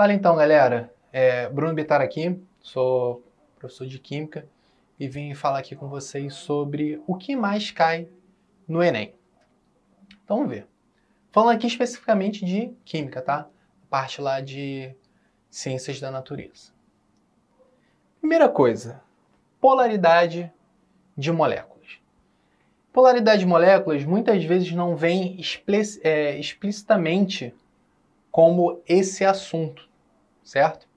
Fala então, galera. Bruno Bittar aqui, sou professor de Química e vim falar aqui com vocês sobre o que mais cai no Enem. Então vamos ver. Falando aqui especificamente de Química, tá? Parte lá de Ciências da Natureza. Primeira coisa, polaridade de moléculas. Polaridade de moléculas muitas vezes não vem explicitamente como esse assunto, certo?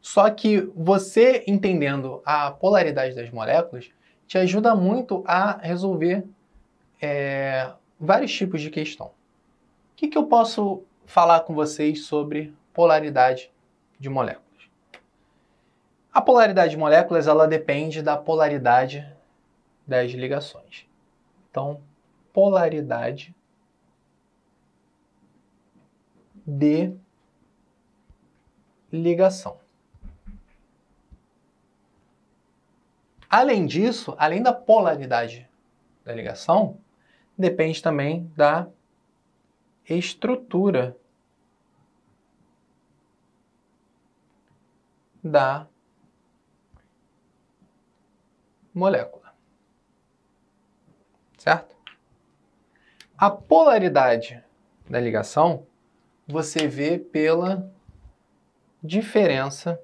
Só que você entendendo a polaridade das moléculas te ajuda muito a resolver vários tipos de questão. O que eu posso falar com vocês sobre polaridade de moléculas? A polaridade de moléculas ela depende da polaridade das ligações. Então, polaridade de ligação. Além disso, além da polaridade da ligação, depende também da estrutura da molécula. Certo? A polaridade da ligação você vê pela diferença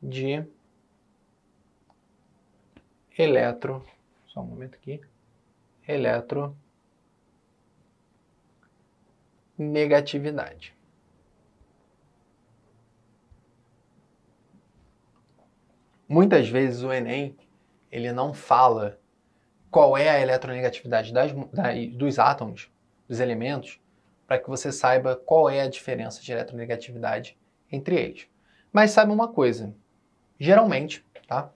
de eletronegatividade. Muitas vezes o Enem ele não fala qual é a eletronegatividade dos átomos, dos elementos, para que você saiba qual é a diferença de eletronegatividade entre eles. Mas saiba uma coisa, geralmente, tá?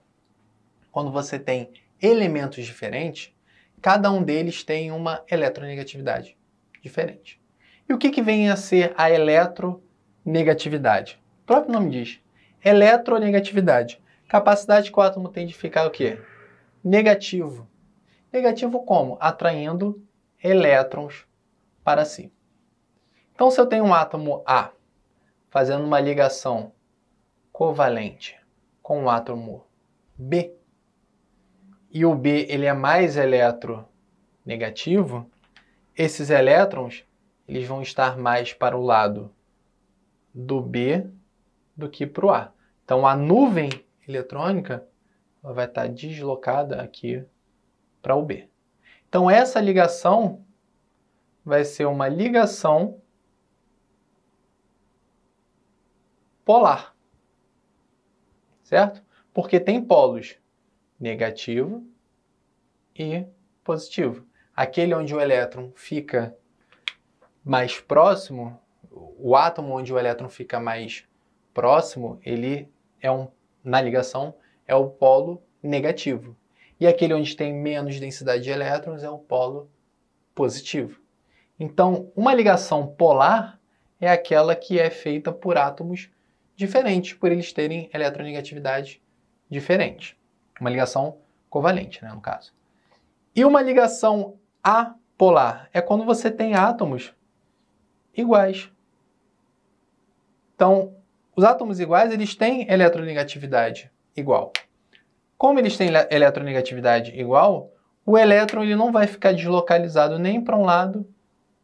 Quando você tem elementos diferentes, cada um deles tem uma eletronegatividade diferente. E o que vem a ser a eletronegatividade? O próprio nome diz, eletronegatividade. Capacidade que o átomo tem de ficar o quê? Negativo. Negativo como? Atraindo elétrons para si. Então, se eu tenho um átomo A fazendo uma ligação covalente com o átomo B, e o B ele é mais eletronegativo, esses elétrons eles vão estar mais para o lado do B do que para o A. Então, a nuvem eletrônica ela vai estar deslocada aqui para o B. Então, essa ligação vai ser uma ligação polar, certo? Porque tem polos negativo e positivo. Aquele onde o elétron fica mais próximo, o átomo onde o elétron fica mais próximo, ele na ligação é o polo negativo. E aquele onde tem menos densidade de elétrons é o polo positivo. Então, uma ligação polar é aquela que é feita por átomos diferentes, por eles terem eletronegatividade diferente. Uma ligação covalente, né, no caso. E uma ligação apolar é quando você tem átomos iguais. Então, os átomos iguais, eles têm eletronegatividade igual. Como eles têm eletronegatividade igual, o elétron ele não vai ficar deslocalizado nem para um lado,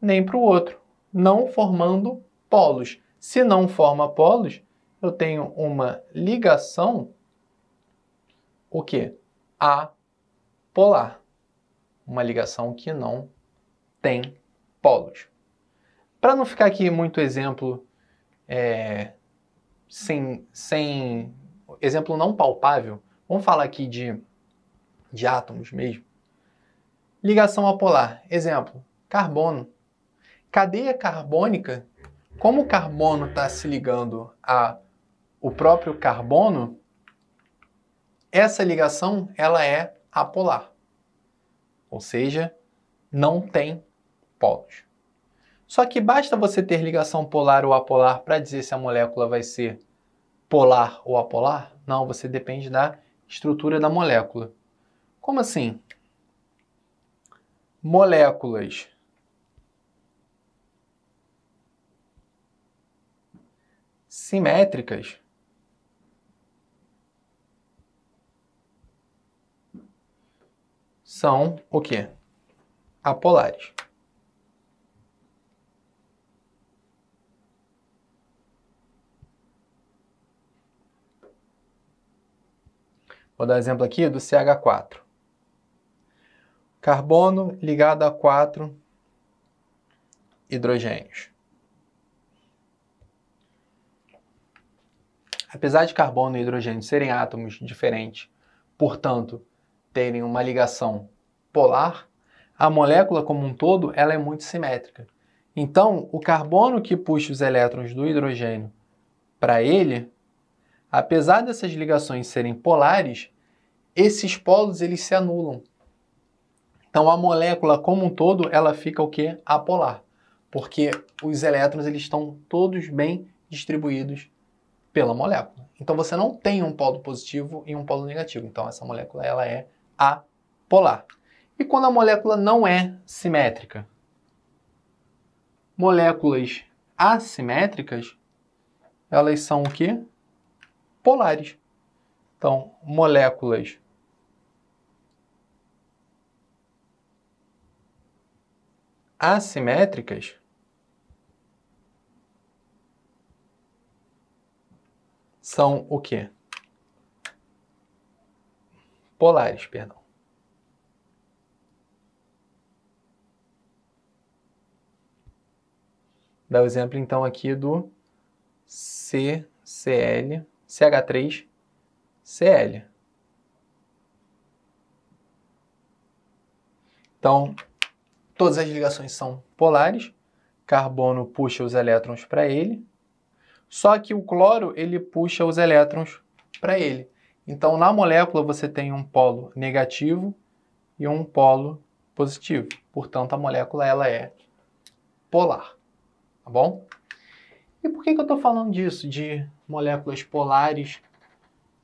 nem para o outro, não formando polos. Se não forma polos, eu tenho uma ligação, o quê? Apolar. Uma ligação que não tem polos. Para não ficar aqui muito exemplo sem exemplo não palpável, vamos falar aqui de átomos mesmo. Ligação apolar. Exemplo, carbono. Cadeia carbônica, como o carbono está se ligando ao próprio carbono, essa ligação ela é apolar. Ou seja, não tem polos. Só que basta você ter ligação polar ou apolar para dizer se a molécula vai ser polar ou apolar? Não, você depende da estrutura da molécula. Como assim? Moléculas simétricas são o quê? Apolares. Vou dar um exemplo aqui do CH4. Carbono ligado a 4 hidrogênios. Apesar de carbono e hidrogênio serem átomos diferentes, portanto, terem uma ligação polar, a molécula como um todo ela é muito simétrica. Então, o carbono que puxa os elétrons do hidrogênio para ele, apesar dessas ligações serem polares, esses polos eles se anulam. Então, a molécula como um todo ela fica o quê? Apolar, porque os elétrons eles estão todos bem distribuídos pela molécula. Então, você não tem um polo positivo e um polo negativo. Então, essa molécula ela é apolar. E quando a molécula não é simétrica? Moléculas assimétricas, elas são o quê? Polares. Então, moléculas assimétricas são o quê? Polares, perdão. Dá o exemplo então aqui do CH3Cl. Então, todas as ligações são polares. Carbono puxa os elétrons para ele. Só que o cloro, ele puxa os elétrons para ele. Então, na molécula, você tem um polo negativo e um polo positivo. Portanto, a molécula ela é polar. Tá bom? E por que eu estou falando disso? De moléculas polares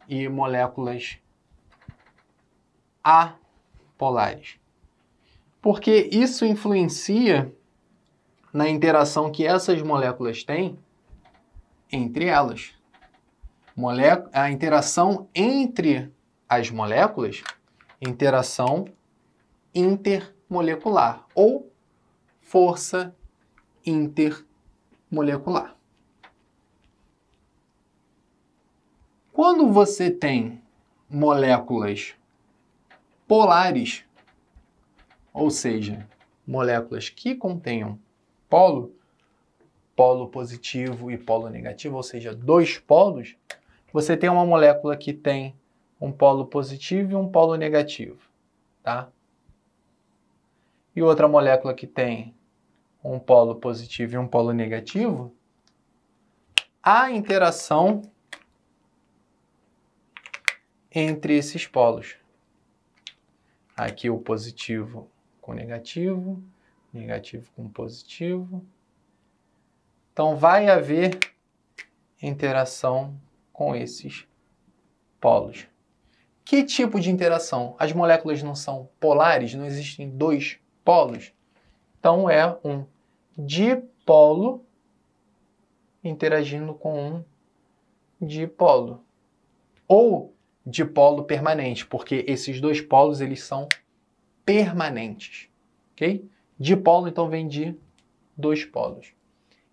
e moléculas apolares. Porque isso influencia na interação que essas moléculas têm entre elas. A interação entre as moléculas, interação intermolecular ou força intermolecular. Quando você tem moléculas polares, ou seja, moléculas que contenham polo positivo e polo negativo, ou seja, dois polos, você tem uma molécula que tem um polo positivo e um polo negativo, tá? E outra molécula que tem um polo positivo e um polo negativo, a interação entre esses polos. Aqui o positivo com negativo, negativo com positivo. Então, vai haver interação com esses polos. Que tipo de interação? As moléculas não são polares? Não existem dois polos? Então, é um dipolo interagindo com um dipolo. Ou dipolo permanente, porque esses dois polos eles são permanentes. Ok? Dipolo, então, vem de dois polos.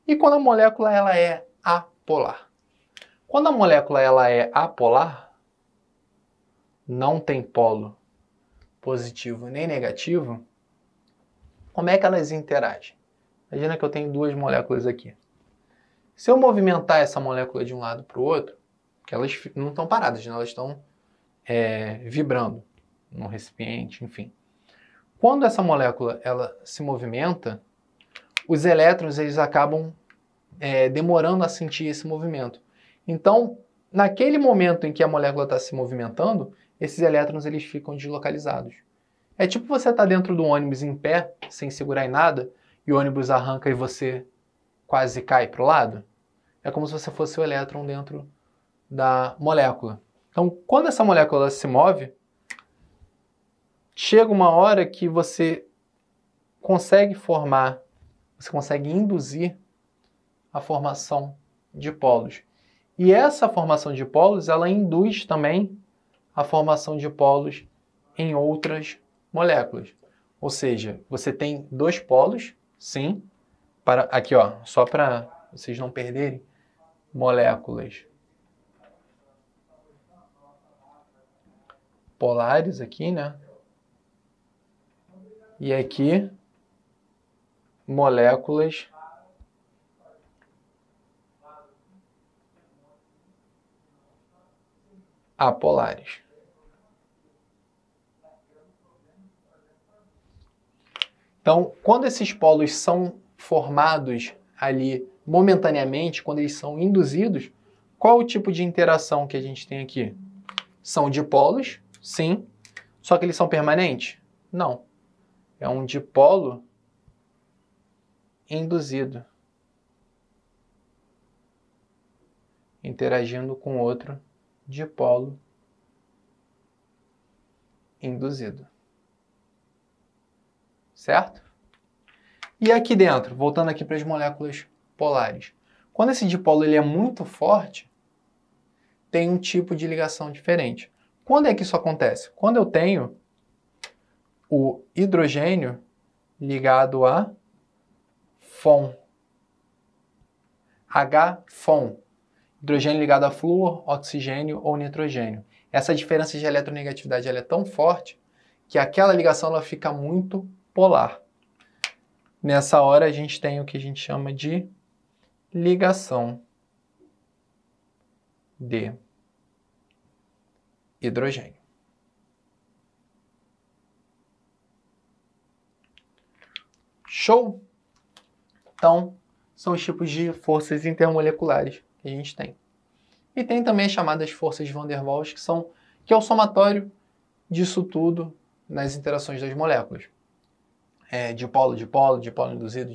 E quando a molécula ela é apolar? Quando a molécula ela é apolar, não tem polo positivo nem negativo, como é que elas interagem? Imagina que eu tenho duas moléculas aqui. Se eu movimentar essa molécula de um lado para o outro, que elas não estão paradas, elas estão vibrando no recipiente, enfim. Quando essa molécula ela se movimenta, os elétrons eles acabam demorando a sentir esse movimento. Então, naquele momento em que a molécula está se movimentando, esses elétrons eles ficam deslocalizados. É tipo você estar dentro do ônibus em pé, sem segurar em nada, e o ônibus arranca e você quase cai para o lado. É como se você fosse o elétron dentro da molécula. Então, quando essa molécula se move, chega uma hora que você consegue induzir a formação de polos. E essa formação de polos, ela induz também a formação de polos em outras moléculas. Ou seja, você tem dois polos, sim, aqui ó, só para vocês não perderem, moléculas polares aqui, né? E aqui, moléculas apolares. Então, quando esses polos são formados ali momentaneamente, quando eles são induzidos, qual o tipo de interação que a gente tem aqui? São dipolos, sim, só que eles são permanentes? Não. É um dipolo induzido, interagindo com outro dipolo induzido. Certo? E aqui dentro, voltando aqui para as moléculas polares. Quando esse dipolo ele é muito forte, tem um tipo de ligação diferente. Quando é que isso acontece? Quando eu tenho o hidrogênio ligado a FON. H-FON. Hidrogênio ligado a flúor, oxigênio ou nitrogênio. Essa diferença de eletronegatividade ela é tão forte que aquela ligação ela fica muito polar. Nessa hora a gente tem o que a gente chama de ligação de hidrogênio. Show? Então, são os tipos de forças intermoleculares que a gente tem. E tem também as chamadas forças de Van der Waals, que é o somatório disso tudo nas interações das moléculas. Dipolo, dipolo, dipolo induzido,